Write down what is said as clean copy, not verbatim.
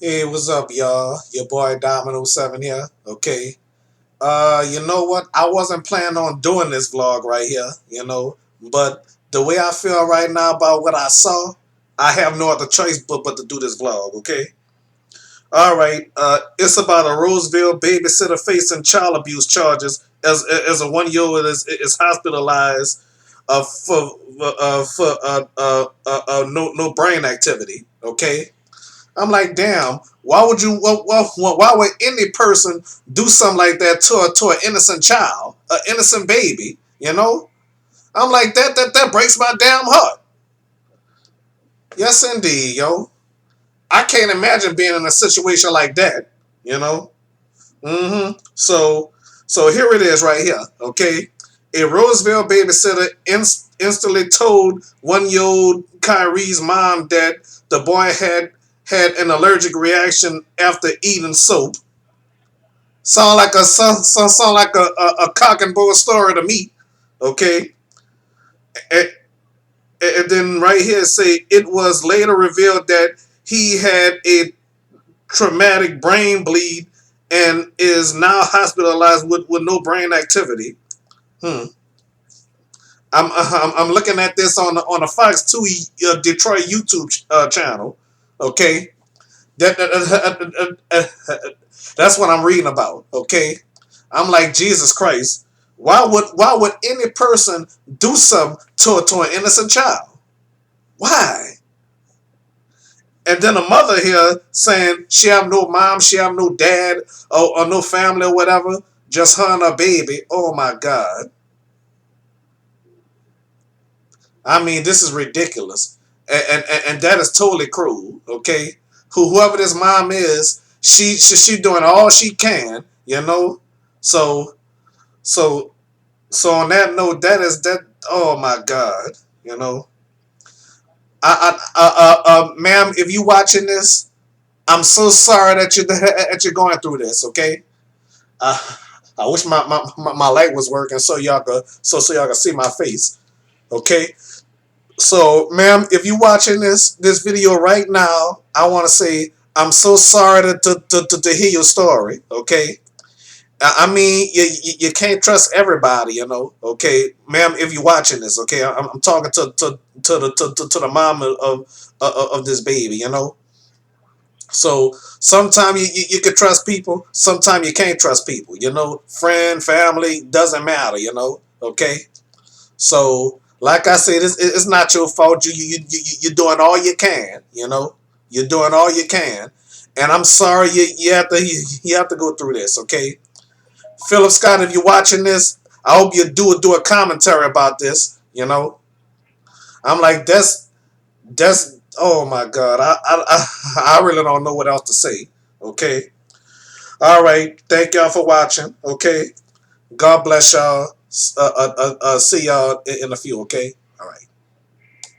Hey, what's up, y'all? Your boy Domino 7 here. Okay. You know what? I wasn't planning on doing this vlog right here, but the way I feel right now about what I saw, I have no other choice but to do this vlog, okay? Alright, it's about a Roseville babysitter facing child abuse charges as a 1 year old is hospitalized for no brain activity, okay? I'm like, damn, why would any person do something like that to an innocent child, an innocent baby, I'm like, that breaks my damn heart. Yes, indeed, yo. I can't imagine being in a situation like that, you know? So here it is right here, okay? A Roseville babysitter instantly told 1 year old Kyrie's mom that the boy had an allergic reaction after eating soap. Sound like a cock and bull story to me, okay? And, and then right here say it was later revealed that he had a traumatic brain bleed and is now hospitalized with no brain activity. Hmm. I'm looking at this on a Fox 2 Detroit YouTube channel. Okay, that's what I'm reading about. Okay, I'm like, Jesus Christ. Why would any person do something to an innocent child? Why? And then a mother here saying she have no mom, she have no dad, or no family or whatever, just her and her baby. Oh my God. I mean, this is ridiculous. And that is totally cruel, okay? Whoever this mom is, she doing all she can, you know? So so so on that note, that oh my God, you know. Ma'am, if you watching this, I'm so sorry that you're going through this. Okay, uh, I wish my light was working so y'all could see my face. Okay, so ma'am, if you watching this video right now, I want to say I'm so sorry to hear your story. Okay, I mean you can't trust everybody, you know. Okay, ma'am, if you're watching this, okay, I'm talking to the mom of this baby, you know. So sometimes you can trust people, sometimes you can't trust people, you know. Friend, family, doesn't matter, you know. Okay. So like I said, it's not your fault. You're doing all you can, you know. You're doing all you can. And I'm sorry you have to go through this, okay? Philip Scott, if you're watching this, I hope you do a commentary about this, you know. I'm like, that's oh my God. I really don't know what else to say. Okay. All right. Thank y'all for watching. Okay. God bless y'all. See y'all in a few. Okay.